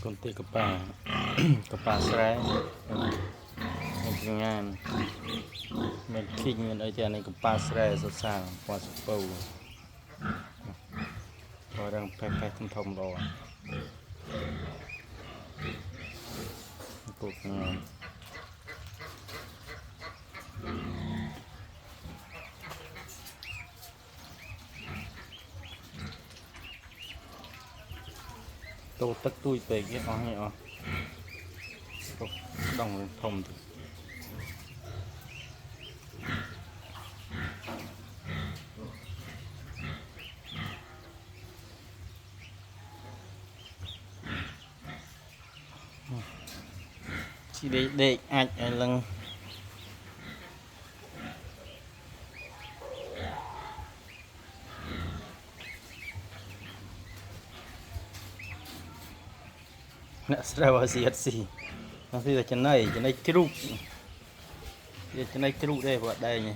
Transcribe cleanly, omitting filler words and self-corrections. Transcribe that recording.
con tê cà pa cà pa sấy mình ngàn mình kinh mình ở trên này cà pa sấy sốt sàng qua súp bầu rồi đang phê thâm thâm rồi cuộc tô tất tui về cái ó này ó đồng thùng chỉ để ảnh lần nè sao gì nó thì là chân này tru giờ chân này tru đây vợ đây nhỉ